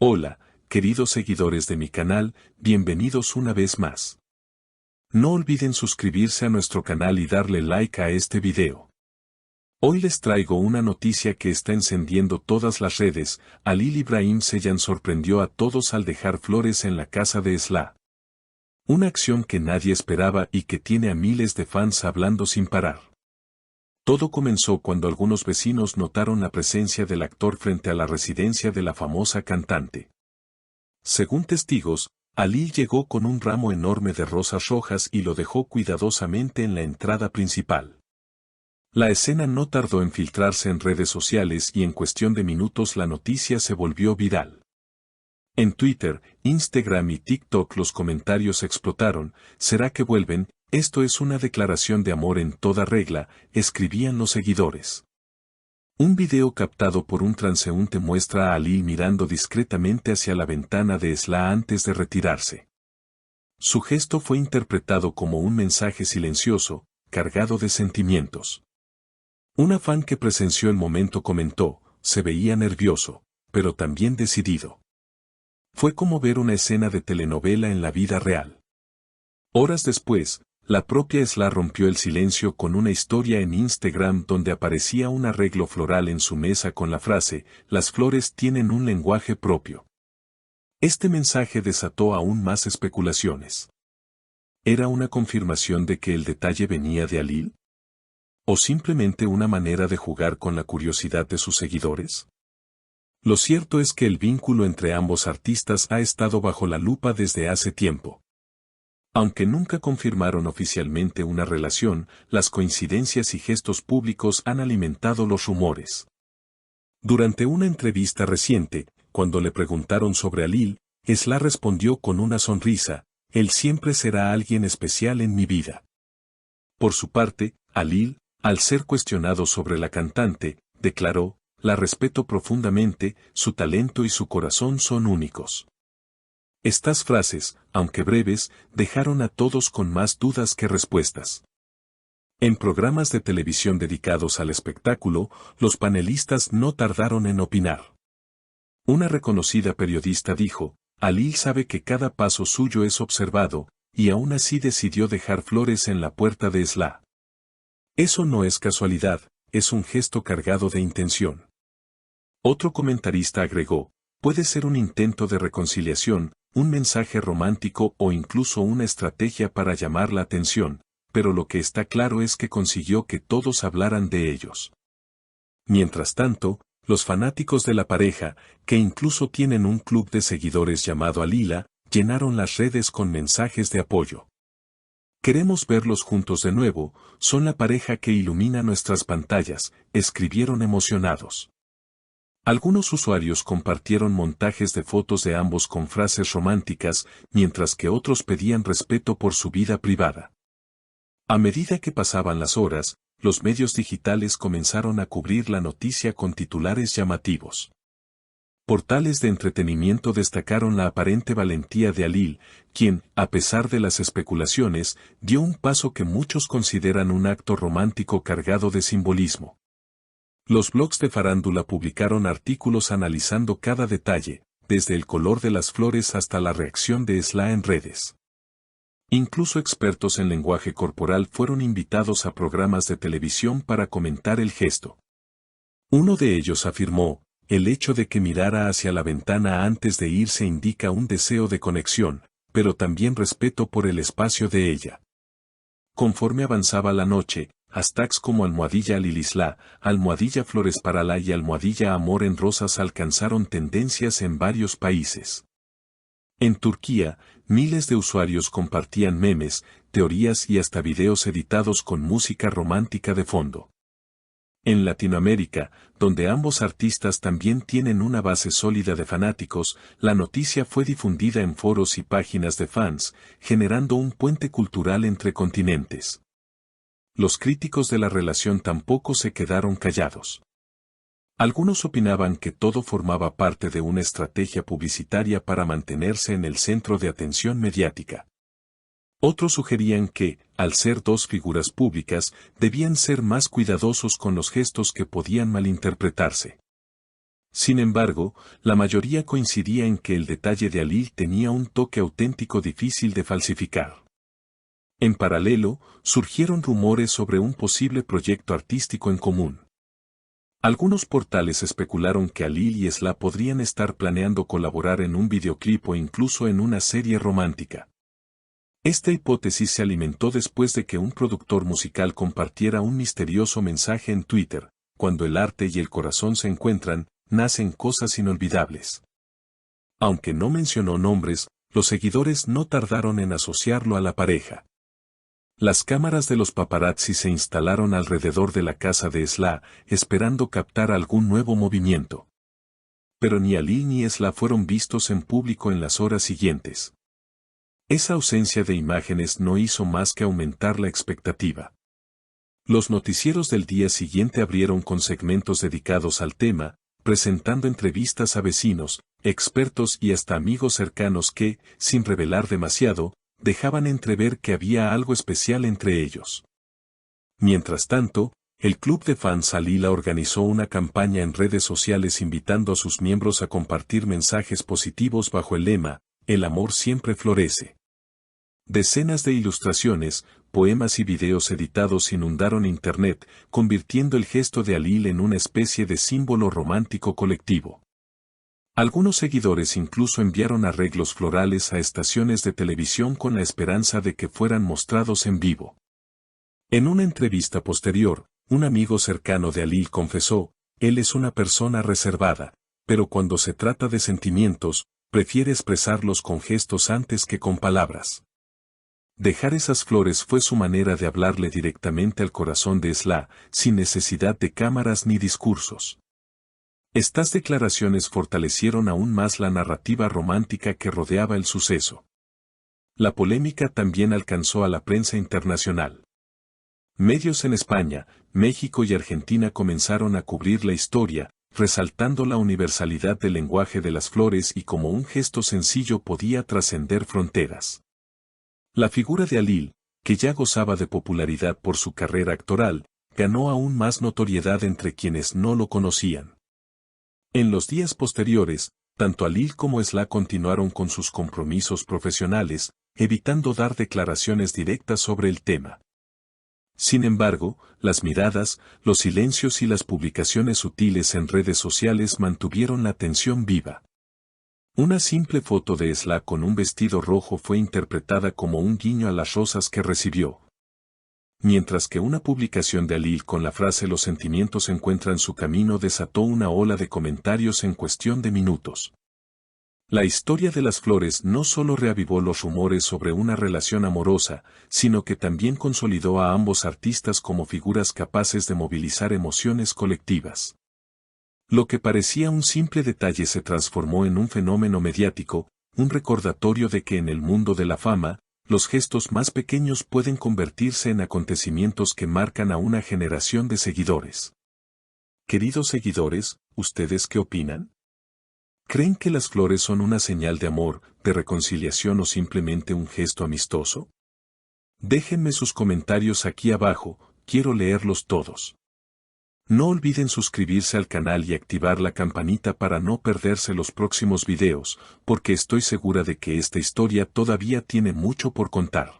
Hola, queridos seguidores de mi canal, bienvenidos una vez más. No olviden suscribirse a nuestro canal y darle like a este video. Hoy les traigo una noticia que está encendiendo todas las redes. Halil Ibrahim Ceylan sorprendió a todos al dejar flores en la casa de Esla. Una acción que nadie esperaba y que tiene a miles de fans hablando sin parar. Todo comenzó cuando algunos vecinos notaron la presencia del actor frente a la residencia de la famosa cantante. Según testigos, Halil llegó con un ramo enorme de rosas rojas y lo dejó cuidadosamente en la entrada principal. La escena no tardó en filtrarse en redes sociales y en cuestión de minutos la noticia se volvió viral. En Twitter, Instagram y TikTok los comentarios explotaron. ¿Será que vuelven? Esto es una declaración de amor en toda regla, escribían los seguidores. Un video captado por un transeúnte muestra a Halil mirando discretamente hacia la ventana de Esla antes de retirarse. Su gesto fue interpretado como un mensaje silencioso, cargado de sentimientos. Una fan que presenció el momento comentó, se veía nervioso, pero también decidido. Fue como ver una escena de telenovela en la vida real. Horas después, la propia Esla rompió el silencio con una historia en Instagram donde aparecía un arreglo floral en su mesa con la frase, las flores tienen un lenguaje propio. Este mensaje desató aún más especulaciones. ¿Era una confirmación de que el detalle venía de Halil? ¿O simplemente una manera de jugar con la curiosidad de sus seguidores? Lo cierto es que el vínculo entre ambos artistas ha estado bajo la lupa desde hace tiempo. Aunque nunca confirmaron oficialmente una relación, las coincidencias y gestos públicos han alimentado los rumores. Durante una entrevista reciente, cuando le preguntaron sobre Halil, Esla respondió con una sonrisa, él siempre será alguien especial en mi vida. Por su parte, Halil, al ser cuestionado sobre la cantante, declaró, la respeto profundamente, su talento y su corazón son únicos. Estas frases, aunque breves, dejaron a todos con más dudas que respuestas. En programas de televisión dedicados al espectáculo, los panelistas no tardaron en opinar. Una reconocida periodista dijo, Halil sabe que cada paso suyo es observado, y aún así decidió dejar flores en la puerta de Esla. Eso no es casualidad, es un gesto cargado de intención. Otro comentarista agregó, puede ser un intento de reconciliación, un mensaje romántico o incluso una estrategia para llamar la atención, pero lo que está claro es que consiguió que todos hablaran de ellos. Mientras tanto, los fanáticos de la pareja, que incluso tienen un club de seguidores llamado Alila, llenaron las redes con mensajes de apoyo. Queremos verlos juntos de nuevo, son la pareja que ilumina nuestras pantallas, escribieron emocionados. Algunos usuarios compartieron montajes de fotos de ambos con frases románticas, mientras que otros pedían respeto por su vida privada. A medida que pasaban las horas, los medios digitales comenzaron a cubrir la noticia con titulares llamativos. Portales de entretenimiento destacaron la aparente valentía de Halil, quien, a pesar de las especulaciones, dio un paso que muchos consideran un acto romántico cargado de simbolismo. Los blogs de farándula publicaron artículos analizando cada detalle, desde el color de las flores hasta la reacción de Esla en redes. Incluso expertos en lenguaje corporal fueron invitados a programas de televisión para comentar el gesto. Uno de ellos afirmó, el hecho de que mirara hacia la ventana antes de irse indica un deseo de conexión, pero también respeto por el espacio de ella. Conforme avanzaba la noche, hashtags como #Halilisla, #Flores para la y #Amor en Rosas alcanzaron tendencias en varios países. En Turquía, miles de usuarios compartían memes, teorías y hasta videos editados con música romántica de fondo. En Latinoamérica, donde ambos artistas también tienen una base sólida de fanáticos, la noticia fue difundida en foros y páginas de fans, generando un puente cultural entre continentes. Los críticos de la relación tampoco se quedaron callados. Algunos opinaban que todo formaba parte de una estrategia publicitaria para mantenerse en el centro de atención mediática. Otros sugerían que, al ser dos figuras públicas, debían ser más cuidadosos con los gestos que podían malinterpretarse. Sin embargo, la mayoría coincidía en que el detalle de Alil tenía un toque auténtico difícil de falsificar. En paralelo, surgieron rumores sobre un posible proyecto artístico en común. Algunos portales especularon que Alil y Esla podrían estar planeando colaborar en un videoclip o incluso en una serie romántica. Esta hipótesis se alimentó después de que un productor musical compartiera un misterioso mensaje en Twitter: cuando el arte y el corazón se encuentran, nacen cosas inolvidables. Aunque no mencionó nombres, los seguidores no tardaron en asociarlo a la pareja. Las cámaras de los paparazzi se instalaron alrededor de la casa de Esla, esperando captar algún nuevo movimiento. Pero ni Alil ni Esla fueron vistos en público en las horas siguientes. Esa ausencia de imágenes no hizo más que aumentar la expectativa. Los noticieros del día siguiente abrieron con segmentos dedicados al tema, presentando entrevistas a vecinos, expertos y hasta amigos cercanos que, sin revelar demasiado, dejaban entrever que había algo especial entre ellos. Mientras tanto, el club de fans Alila organizó una campaña en redes sociales invitando a sus miembros a compartir mensajes positivos bajo el lema: "El amor siempre florece". Decenas de ilustraciones, poemas y videos editados inundaron Internet, convirtiendo el gesto de Alil en una especie de símbolo romántico colectivo. Algunos seguidores incluso enviaron arreglos florales a estaciones de televisión con la esperanza de que fueran mostrados en vivo. En una entrevista posterior, un amigo cercano de Alil confesó: él es una persona reservada, pero cuando se trata de sentimientos, prefiere expresarlos con gestos antes que con palabras. Dejar esas flores fue su manera de hablarle directamente al corazón de Esla, sin necesidad de cámaras ni discursos. Estas declaraciones fortalecieron aún más la narrativa romántica que rodeaba el suceso. La polémica también alcanzó a la prensa internacional. Medios en España, México y Argentina comenzaron a cubrir la historia, resaltando la universalidad del lenguaje de las flores y cómo un gesto sencillo podía trascender fronteras. La figura de Alil, que ya gozaba de popularidad por su carrera actoral, ganó aún más notoriedad entre quienes no lo conocían. En los días posteriores, tanto Alil como Esla continuaron con sus compromisos profesionales, evitando dar declaraciones directas sobre el tema. Sin embargo, las miradas, los silencios y las publicaciones sutiles en redes sociales mantuvieron la tensión viva. Una simple foto de Esla con un vestido rojo fue interpretada como un guiño a las rosas que recibió. Mientras que una publicación de Alil con la frase "los sentimientos encuentran su camino" desató una ola de comentarios en cuestión de minutos. La historia de las flores no solo reavivó los rumores sobre una relación amorosa, sino que también consolidó a ambos artistas como figuras capaces de movilizar emociones colectivas. Lo que parecía un simple detalle se transformó en un fenómeno mediático, un recordatorio de que en el mundo de la fama, los gestos más pequeños pueden convertirse en acontecimientos que marcan a una generación de seguidores. Queridos seguidores, ¿ustedes qué opinan? ¿Creen que las flores son una señal de amor, de reconciliación o simplemente un gesto amistoso? Déjenme sus comentarios aquí abajo, quiero leerlos todos. No olviden suscribirse al canal y activar la campanita para no perderse los próximos videos, porque estoy segura de que esta historia todavía tiene mucho por contar.